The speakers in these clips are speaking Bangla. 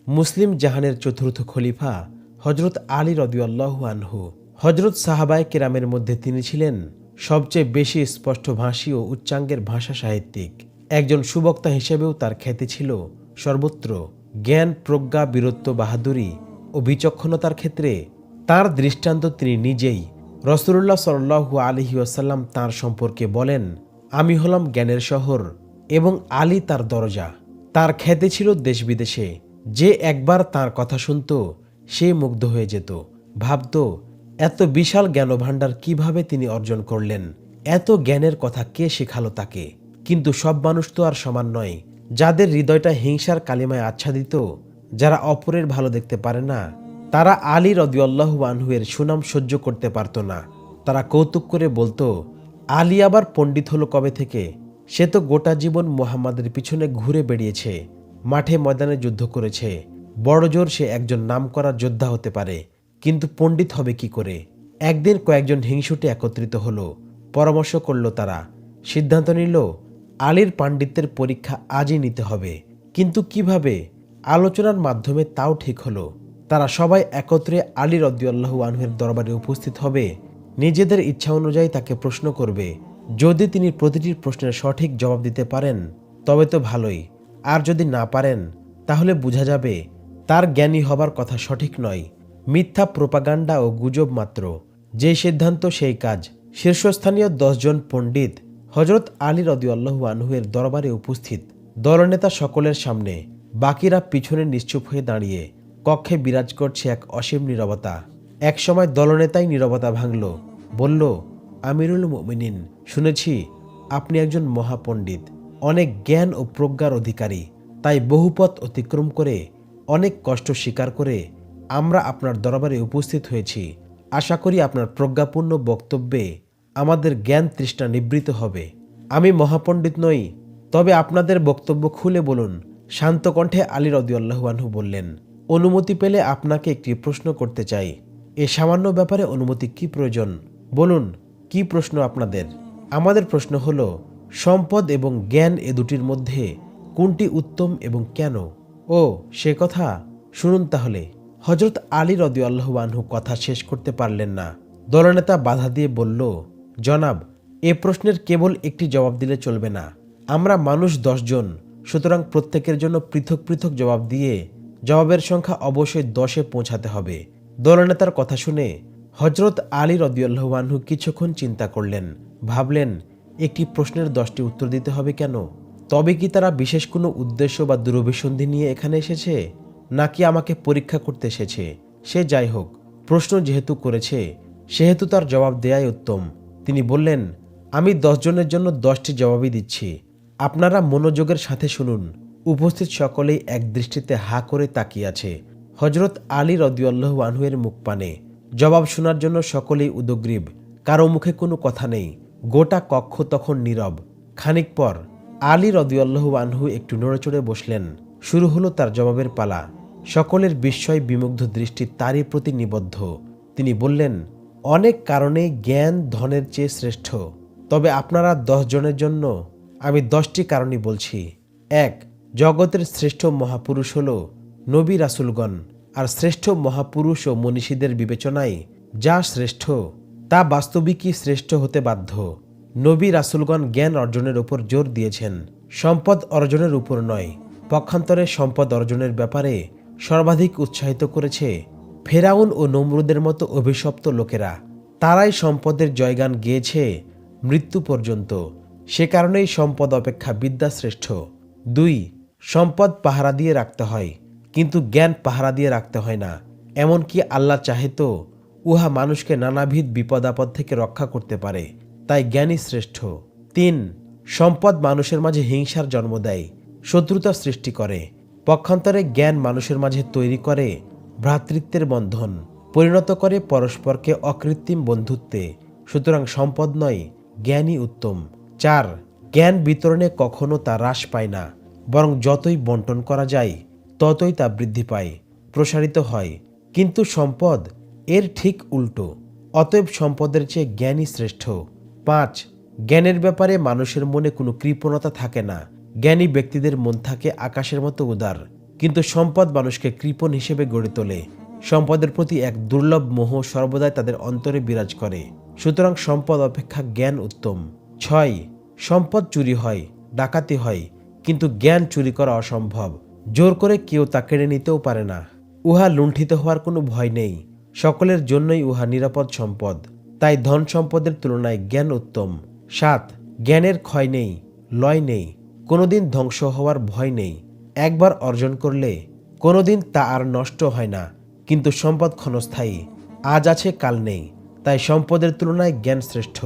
মুসলিম জাহানের চতুর্থ খলিফা হজরত আলী রাদিয়াল্লাহু আনহু। হজরত সাহাবায়ে কেরামের মধ্যে তিনি ছিলেন সবচেয়ে বেশি স্পষ্টভাষী ও উচ্চাঙ্গের ভাষা সাহিত্যিক। একজন সুবক্তা হিসেবেও তার খ্যাতি ছিল সর্বত্র। জ্ঞান, প্রজ্ঞা, বীরত্ব, বাহাদুরি ও বিচক্ষণতার ক্ষেত্রে তার দৃষ্টান্ত তিনি নিজেই। রাসূলুল্লাহ সাল্লাল্লাহু আলাইহি ওয়াসাল্লাম তাঁর সম্পর্কে বলেন, আমি হলাম জ্ঞানের শহর এবং আলী তার দরজা। তার খ্যাতি ছিল দেশ বিদেশে। যে একবার তার কথা শুনত সে মুগ্ধ হয়ে যেত, ভাবত এত বিশাল জ্ঞানভাণ্ডার কিভাবে তিনি অর্জন করলেন, এত জ্ঞানের কথা কে শেখালো তাকে। কিন্তু সব মানুষ তো আর সমান নয়। যাদের হৃদয়টা হিংসার কালিমায় আচ্ছাদিত, যারা অপরের ভালো দেখতে পারে না, তারা আলী রাদিয়াল্লাহু আনহু এর সুনাম সহ্য করতে পারত না। তারা কৌতুক করে বলতো, আলী আবার পণ্ডিত হলো কবে থেকে? সে তো গোটা জীবন মুহাম্মাদের পিছনে ঘুরে বেড়িয়েছে, মাঠে ময়দানে যুদ্ধ করেছে। বড় জোর সে একজন নামকরা যোদ্ধা হতে পারে, কিন্তু পণ্ডিত হবে কি করে? একদিন কয়েকজন হিংসুটে একত্রিত হলো, পরামর্শ করল। তারা সিদ্ধান্ত নিল আলীর পাণ্ডিত্যের পরীক্ষা আজই নিতে হবে। কিন্তু কিভাবে? আলোচনার মাধ্যমে তাও ঠিক হলো। তারা সবাই একত্রে আলী রাদিয়াল্লাহু আনহুর দরবারে উপস্থিত হবে, নিজেদের ইচ্ছা অনুযায়ী তাকে প্রশ্ন করবে। যদি তিনি প্রতিটি প্রশ্নের সঠিক জবাব দিতে পারেন তবে তো ভালোই, আর যদি না পারেন তাহলে বোঝা যাবে তার জ্ঞানী হবার কথা সঠিক নয়, মিথ্যা প্রোপাগান্ডা ও গুজব মাত্র। যে সিদ্ধান্ত সেই কাজ। শীর্ষস্থানীয় 10 জন পণ্ডিত হজরত আলী রাদিয়াল্লাহু আনহু এর দরবারে উপস্থিত। দলনেতা সকলের সামনে, বাকিরা পিছনে নিশ্চুপ হয়ে দাঁড়িয়ে। কক্ষে বিরাজ করছে এক অসীম নীরবতা। একসময় দলনেতাই নীরবতা ভাঙল, বলল, আমিরুল মুমিনিন, শুনেছি আপনি একজন মহাপণ্ডিত, অনেক জ্ঞান ও প্রজ্ঞার অধিকারী। তাই বহুপথ অতিক্রম করে, অনেক কষ্ট স্বীকার করে আমরা আপনার দরবারে উপস্থিত হয়েছি। আশা করি আপনার প্রজ্ঞাপূর্ণ বক্তব্যে আমাদের জ্ঞান তৃষ্ণা নিবৃত হবে। আমি মহাপণ্ডিত নই, তবে আপনাদের বক্তব্য খুলে বলুন। শান্ত কণ্ঠে আলী রাদিয়াল্লাহু আনহু বললেন, অনুমতি পেলে আপনাকে একটি প্রশ্ন করতে চাই। এ সামান্য ব্যাপারে অনুমতি কি প্রয়োজন? বলুন, কি প্রশ্ন আপনাদের? আমাদের প্রশ্ন হলো, সম্পদ এবং জ্ঞান এ দুটির মধ্যে কোনটি উত্তম এবং কেন? ও সে কথা, শুনুন তাহলে। হজরত আলী রাদিয়াল্লাহু আনহু কথা শেষ করতে পারলেন না। দলনেতা বাধা দিয়ে বলল, জনাব, এ প্রশ্নের কেবল একটি জবাব দিলে চলবে না। আমরা মানুষ 10 জন, সুতরাং প্রত্যেকের জন্য পৃথক পৃথক জবাব দিয়ে জবাবের সংখ্যা অবশ্যই 10-এ পৌঁছাতে হবে। দলনেতার কথা শুনে হজরত আলী রাদিয়াল্লাহু আনহু কিছুক্ষণ চিন্তা করলেন, ভাবলেন একটি প্রশ্নের 10টি উত্তর দিতে হবে কেন? তবে কি তারা বিশেষ কোনো উদ্দেশ্য বা দুরভিসন্ধি নিয়ে এখানে এসেছে, নাকি আমাকে পরীক্ষা করতে এসেছে? সে যাই হোক, প্রশ্ন যেহেতু করেছে সেহেতু তার জবাব দেয়াই উত্তম। তিনি বললেন, আমি 10 জনের জন্য 10টি জবাবই দিচ্ছি, আপনারা মনোযোগের সাথে শুনুন। উপস্থিত সকলেই এক দৃষ্টিতে হা করে তাকিয়ে আছে হজরত আলী রাদিয়াল্লাহু আনহু এর মুখ পানে। জবাব শোনার জন্য সকলেই উদগ্রীব, কারো মুখে কোনো কথা নেই। গোটা কক্ষ তখন নীরব। খানিক পর আলী রাদিয়াল্লাহু আনহু একটু নড়েচড়ে বসলেন। শুরু হলো তার জবাবের পালা। সকলের বিস্ময় বিমুগ্ধ দৃষ্টি তারই প্রতি নিবদ্ধ। তিনি বললেন, অনেক কারণে জ্ঞান ধনের চেয়ে শ্রেষ্ঠ, তবে আপনারা 10 জনের জন্য আমি 10টি কারণই বলছি। 1. জগতের শ্রেষ্ঠ মহাপুরুষ হল নবী রাসূলগণ, আর শ্রেষ্ঠ মহাপুরুষ ও মনীষীদের বিবেচনায় যা শ্রেষ্ঠ তা বাস্তবিকই শ্রেষ্ঠ হতে বাধ্য। নবী রাসূলগণ জ্ঞান অর্জনের উপর জোর দিয়েছেন, সম্পদ অর্জনের উপর নয়। পক্ষান্তরে সম্পদ অর্জনের ব্যাপারে সর্বাধিক উৎসাহিত করেছে ফেরাউন ও নমরুদের মতো অভিশপ্ত লোকেরা। তারাই সম্পদের জয়গান গেয়েছে মৃত্যু পর্যন্ত। সে কারণেই সম্পদ অপেক্ষা বিদ্যা শ্রেষ্ঠ। 2. সম্পদ পাহারা দিয়ে রাখতে হয়, কিন্তু জ্ঞান পাহারা দিয়ে রাখতে হয় না। এমনকি আল্লাহ চাহে তো উহা মানুষকে নানাবিধ বিপদ আপদ থেকে রক্ষা করতে পারে, তাই জ্ঞানই শ্রেষ্ঠ। 3. সম্পদ মানুষের মাঝে হিংসার জন্ম দেয়, শত্রুতা সৃষ্টি করে। পক্ষান্তরে জ্ঞান মানুষের মাঝে তৈরি করে ভ্রাতৃত্বের বন্ধন, পরিণত করে পরস্পরকে অকৃত্রিম বন্ধুত্বে। সুতরাং সম্পদ নয়, জ্ঞানই উত্তম। 4. জ্ঞান বিতরণে কখনো তা হ্রাস পায় না, বরং যতই বন্টন করা যায় ততই তা বৃদ্ধি পায়, প্রসারিত হয়। কিন্তু সম্পদ এর ঠিক উল্টো। অতএব সম্পদের চেয়ে জ্ঞানই শ্রেষ্ঠ। 5. জ্ঞানের ব্যাপারে মানুষের মনে কোনো কৃপণতা থাকে না। জ্ঞানী ব্যক্তিদের মন থাকে আকাশের মতো উদার, কিন্তু সম্পদ মানুষকে কৃপণ হিসেবে গড়ে তোলে। সম্পদের প্রতি এক দুর্লভ মোহ সর্বদাই তাদের অন্তরে বিরাজ করে। সুতরাং সম্পদ অপেক্ষা জ্ঞান উত্তম। 6, সম্পদ চুরি হয়, ডাকাতি হয়, কিন্তু জ্ঞান চুরি করা অসম্ভব। জোর করে কেউ তা কেড়ে নিতেও পারে না। উহা লুণ্ঠিত হওয়ার কোনো ভয় নেই। সকলের জন্যই উহা নিরাপদ সম্পদ। তাই ধন সম্পদের তুলনায় জ্ঞান উত্তম। 7, জ্ঞানের ক্ষয় নেই, লয় নেই, কোনোদিন ধ্বংস হওয়ার ভয় নেই। একবার অর্জন করলে কোনোদিন তা আর নষ্ট হয় না। কিন্তু সম্পদ ক্ষণস্থায়ী, আজ আছে কাল নেই। তাই সম্পদের তুলনায় জ্ঞান শ্রেষ্ঠ।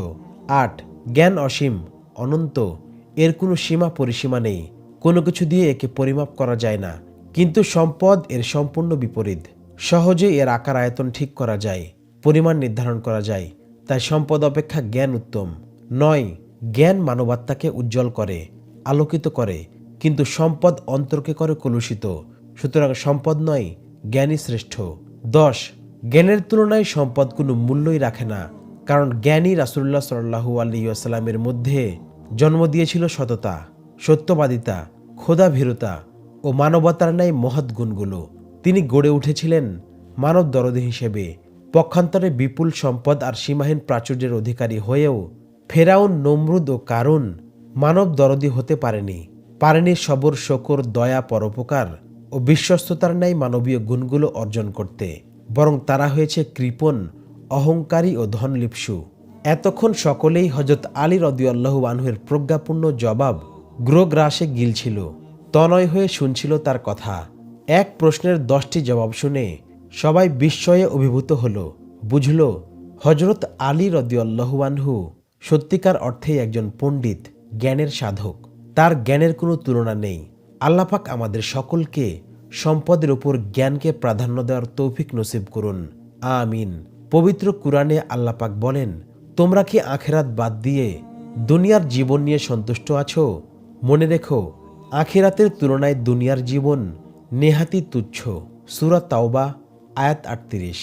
8, জ্ঞান অসীম, অনন্ত, এর কোনো সীমা পরিসীমা নেই। কোনো কিছু দিয়ে একে পরিমাপ করা যায় না। কিন্তু সম্পদ এর সম্পূর্ণ বিপরীত। সহজে এর আকার আয়তন ঠিক করা যায়, পরিমাণ নির্ধারণ করা যায়। তাই সম্পদ অপেক্ষা জ্ঞান উত্তম। 9, জ্ঞান মানবাত্মাকে উজ্জ্বল করে, আলোকিত করে, কিন্তু সম্পদ অন্তরকে করে কলুষিত। সুতরাং সম্পদ নয়, জ্ঞানই শ্রেষ্ঠ। 10, জ্ঞানের তুলনায় সম্পদ কোনো মূল্যই রাখে না, কারণ জ্ঞানী রাসূলুল্লাহ সাল্লাল্লাহু আলাইহি ওয়াসাল্লামের মধ্যে জন্ম দিয়েছিল সততা, সত্যবাদিতা, খোদাভীরুতা ও মানবতার ন্যায় মহৎ গুণগুলো। তিনি গড়ে উঠেছিলেন মানব দরদী হিসেবে। পক্ষান্তরে বিপুল সম্পদ আর সীমাহীন প্রাচুর্যের অধিকারী হয়েও ফেরাউন, নমরুদ ও কারুন মানব দরদী হতে পারেনি সবর, শকর, দয়া, পরোপকার ও বিশ্বস্ততার ন্যায় মানবীয় গুণগুলো অর্জন করতে। বরং তারা হয়েছে কৃপণ, অহংকারী ও ধনলিপ্সু। এতক্ষণ সকলেই হযরত আলী রাদিয়াল্লাহু আনহুর প্রজ্ঞাপূর্ণ জবাব গ্রোগ্রাসে গিলছিল, তনয় হয়ে শুনছিল তার কথা। এক প্রশ্নের 10টি জবাব শুনে সবাই বিস্ময়ে অভিভূত হল। বুঝল হযরত আলী রাদিয়াল্লাহু আনহু সত্যিকার অর্থেই একজন পণ্ডিত, জ্ঞানের সাধক। তার জ্ঞানের কোনো তুলনা নেই। আল্লাহ পাক আমাদের সকলকে সম্পদের উপর জ্ঞানকে প্রাধান্য দেওয়ার তৌফিক নসিব করুন, আমিন। পবিত্র কুরআনে আল্লাহ পাক বলেন, তোমরা কি আখিরাত বাদ দিয়ে দুনিয়ার জীবন নিয়ে সন্তুষ্ট আছো? মনে রেখো, আখিরাতের তুলনায় দুনিয়ার জীবন নেহাতি তুচ্ছ। সূরা তাওবা আয়াত 38।